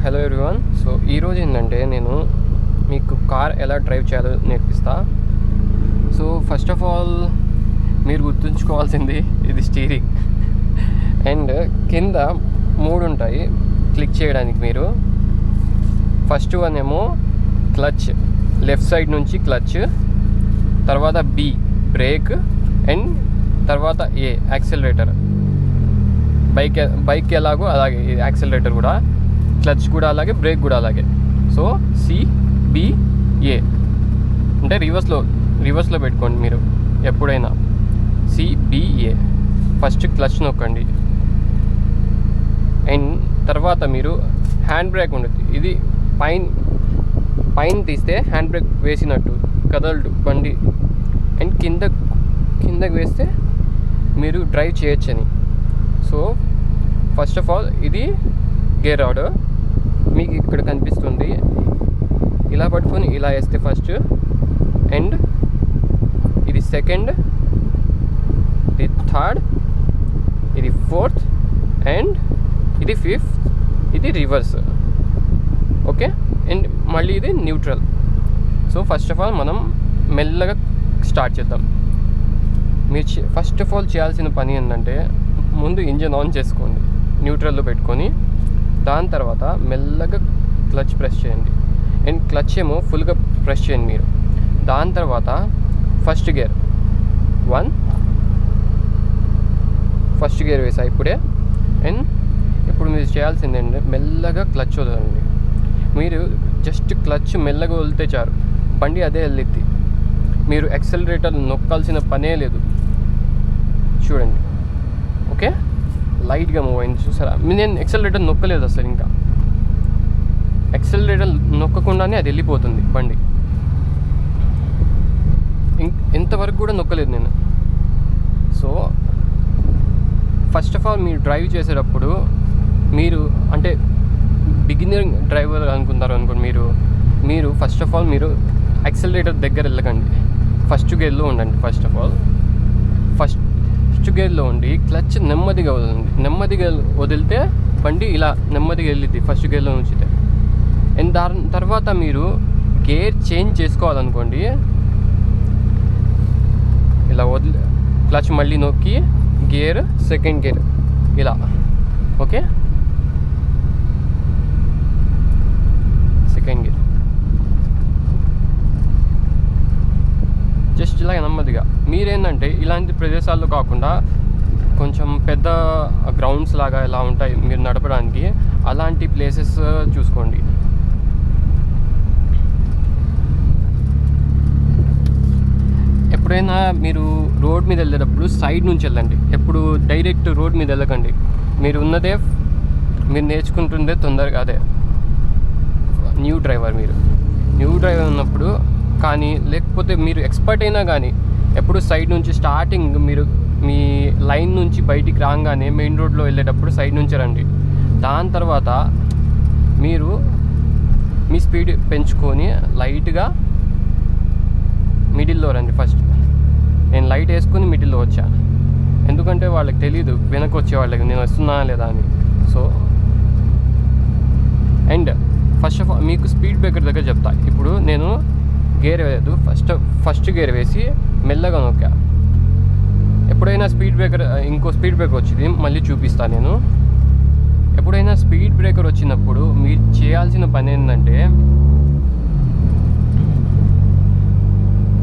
Hello everyone. So ఈరోజు ఏంటంటే నేను మీకు కార్ ఎలా డ్రైవ్ చేయాలో నేర్పిస్తా. సో ఫస్ట్ ఆఫ్ ఆల్ మీరు గుర్తుంచుకోవాల్సింది ఇది స్టీరింగ్ అండ్ కింద 3 ఉంటాయి క్లిక్ చేయడానికి. మీరు ఫస్ట్ వన్ ఏమో క్లచ్, లెఫ్ట్ సైడ్ నుంచి క్లచ్, తర్వాత బి బ్రేక్ అండ్ తర్వాత ఏ యాక్సిలరేటర్. బైక్ ఎలాగో అలాగే యాక్సిలరేటర్ కూడా, క్లచ్ కూడా అలాగే, బ్రేక్ కూడా అలాగే. సో సిబిఏ అంటే రివర్స్లో పెట్టుకోండి మీరు ఎప్పుడైనా. సిబిఏ ఫస్ట్ క్లచ్ నొక్కండి అండ్ తర్వాత మీరు హ్యాండ్ బ్రేక్ ఉండదు. ఇది పైన తీస్తే హ్యాండ్ బ్రేక్ వేసినట్టు కదలడు బండి అండ్ కిందకి వేస్తే మీరు డ్రైవ్ చేయొచ్చని. సో ఫస్ట్ ఆఫ్ ఆల్ ఇది గేర్ ఆర్డర్ మీకు ఇక్కడ కనిపిస్తుంది. ఇలా పట్టుకొని ఇలా వేస్తే ఫస్ట్, అండ్ ఇది సెకండ్, ఇది థర్డ్, ఇది ఫోర్త్ అండ్ ఇది ఫిఫ్త్, ఇది రివర్స్. ఓకే, అండ్ మళ్ళీ ఇది neutral. So first of all మనం మెల్లగా స్టార్ట్ చేద్దాం. మీరు ఫస్ట్ ఆఫ్ ఆల్ చేయాల్సిన పని ఏంటంటే ముందు ఇంజన్ ఆన్ చేసుకోండి న్యూట్రల్లో పెట్టుకొని. దాని తర్వాత మెల్లగా క్లచ్ ప్రెస్ చేయండి అండ్ క్లచ్ ఏమో ఫుల్గా ప్రెస్ చేయండి మీరు. దాని తర్వాత ఫస్ట్ గేర్ ఫస్ట్ గేర్ వేసా ఇప్పుడే. అండ్ ఇప్పుడు మీరు చేయాల్సింది ఏంటంటే మెల్లగా క్లచ్ వదలండి. మీరు జస్ట్ క్లచ్ మెల్లగా వదిలితే చాలు, బండి అదే వెళ్ళిద్ది. మీరు యాక్సిలరేటర్ నొక్కాల్సిన పనే లేదు. చూడండి, ఓకే, లైట్గా మూవ్ అయింది చూసారా. నేను యాక్సిలరేటర్ నొక్కలేదు అసలు. ఇంకా యాక్సిలరేటర్ నొక్కకుండానే అది వెళ్ళిపోతుంది బండి. ఎంతవరకు కూడా నొక్కలేదు నేను. సో ఫస్ట్ ఆఫ్ ఆల్ మీరు డ్రైవ్ చేసేటప్పుడు మీరు అంటే బిగినర్ డ్రైవర్ అనుకుంటారు అనుకోండి. మీరు ఫస్ట్ ఆఫ్ ఆల్ మీరు యాక్సిలరేటర్ దగ్గర వెళ్ళకండి, ఫస్ట్ గేర్లో ఉండండి. ఫస్ట్ ఆఫ్ ఆల్ ఫస్ట్ గేర్లో ఉండి క్లచ్ నెమ్మదిగా వదలండి. నెమ్మదిగా వదిలితే బండి ఇలా నెమ్మదిగా వెళ్ళిద్ది ఫస్ట్ గేర్లో ఉంచితే. అండ్ దాని తర్వాత మీరు గేర్ చేంజ్ చేసుకోవాలనుకోండి, ఇలా క్లచ్ మళ్ళీ నొక్కి గేర్ సెకండ్ గేర్ ఇలా. ఓకే, సెకండ్ గేర్ జస్ట్ ఇలా నెమ్మదిగా. మీరేంటంటే ఇలాంటి ప్రదేశాల్లో కాకుండా కొంచెం పెద్ద గ్రౌండ్స్ లాగా ఇలా ఉంటాయి మీరు నడపడానికి, అలాంటి ప్లేసెస్ చూసుకోండి. ఎప్పుడైనా మీరు రోడ్ మీద వెళ్ళేటప్పుడు సైడ్ నుంచి వెళ్ళండి. ఎప్పుడు డైరెక్ట్ రోడ్ మీద వెళ్ళకండి. మీరు నేర్చుకుంటుందే తొందరగా. అదే న్యూ డ్రైవర్ ఉన్నప్పుడు కానీ, లేకపోతే మీరు ఎక్స్పర్ట్ అయినా కానీ, ఎప్పుడు సైడ్ నుంచి స్టార్టింగ్ మీరు మీ లైన్ నుంచి బయటికి రాగానే మెయిన్ రోడ్లో వెళ్ళేటప్పుడు సైడ్ నుంచి రండి. దాని తర్వాత మీరు మీ స్పీడ్ పెంచుకొని లైట్గా మిడిల్లో రండి. ఫస్ట్ నేను లైట్ వేసుకొని మిడిల్లో వచ్చా, ఎందుకంటే వాళ్ళకి తెలీదు వెనక్కి వచ్చే వాళ్ళకి నేను వస్తున్నా లేదా అని. So and first of all మీకు స్పీడ్ బ్రేకర్ దగ్గర చెప్తా. ఇప్పుడు నేను గేర్ వేయదు, ఫస్ట్ గేర్ వేసి మెల్లగా నొక్కా. ఎప్పుడైనా ఇంకో స్పీడ్ బ్రేకర్ వచ్చింది మళ్ళీ చూపిస్తాను నేను. ఎప్పుడైనా స్పీడ్ బ్రేకర్ వచ్చినప్పుడు మీరు చేయాల్సిన పని ఏంటంటే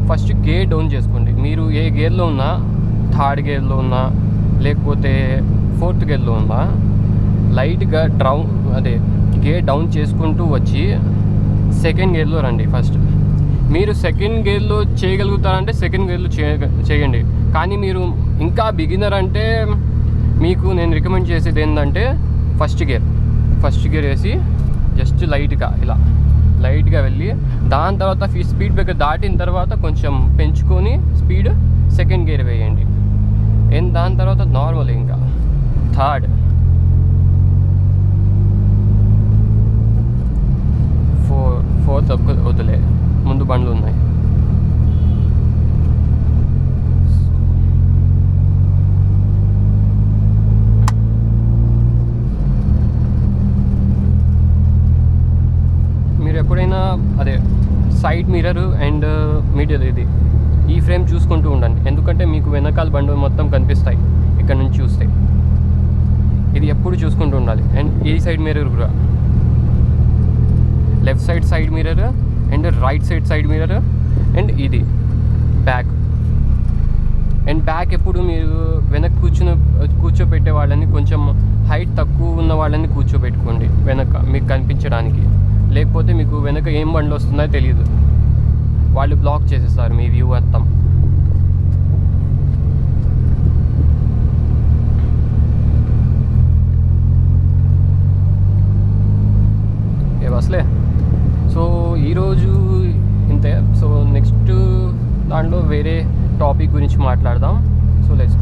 ఫస్ట్ గేర్ డౌన్ చేసుకోండి. మీరు ఏ గేర్లో ఉన్నా, థర్డ్ గేర్లో ఉన్నా లేకపోతే ఫోర్త్ గేర్లో ఉన్నా, లైట్గా గేర్ డౌన్ చేసుకుంటూ వచ్చి సెకండ్ గేర్లో రండి. ఫస్ట్ మీరు సెకండ్ గేర్లో చేయగలుగుతారంటే సెకండ్ గేర్లో చేయండి. కానీ మీరు ఇంకా బిగినర్ అంటే మీకు నేను రికమెండ్ చేసేది ఏంటంటే ఫస్ట్ గేర్ వేసి జస్ట్ లైట్గా వెళ్ళి, దాని తర్వాత స్పీడ్ బ్రేకర్ దాటిన తర్వాత కొంచెం పెంచుకొని స్పీడ్ సెకండ్ గేర్ వేయండి. అండ్ దాని తర్వాత నార్మల్ ఇంకా థర్డ్, ఫోర్త్ వదిలే, ముందు బండ్లు ఉన్నాయి. ఎప్పుడైనా అదే సైడ్ మిర్రర్ అండ్ మిడిల్ ఈ ఫ్రేమ్ చూసుకుంటూ ఉండండి, ఎందుకంటే మీకు వెనకాల బండి మొత్తం కనిపిస్తాయి ఇక్కడ నుంచి చూస్తే. ఇది ఎప్పుడు చూసుకుంటూ ఉండాలి. అండ్ ఈ సైడ్ మిర్రర్ కూడా, left side mirror and right side mirror and ఇది బ్యాక్. అండ్ బ్యాక్ ఎప్పుడు మీరు వెనక్కి కూర్చోపెట్టే వాళ్ళని కొంచెం హైట్ తక్కువ ఉన్న వాళ్ళని కూర్చోబెట్టుకోండి వెనక మీకు కనిపించడానికి. లేకపోతే మీకు వెనక ఏం బండ్లు వస్తుందో తెలియదు, వాళ్ళు బ్లాక్ చేసేస్తారు మీ వ్యూ మొత్తం. ఏ బస్లే. సో ఈరోజు ఇంతే. సో నెక్స్ట్ దాంట్లో వేరే టాపిక్ గురించి మాట్లాడదాం. So let's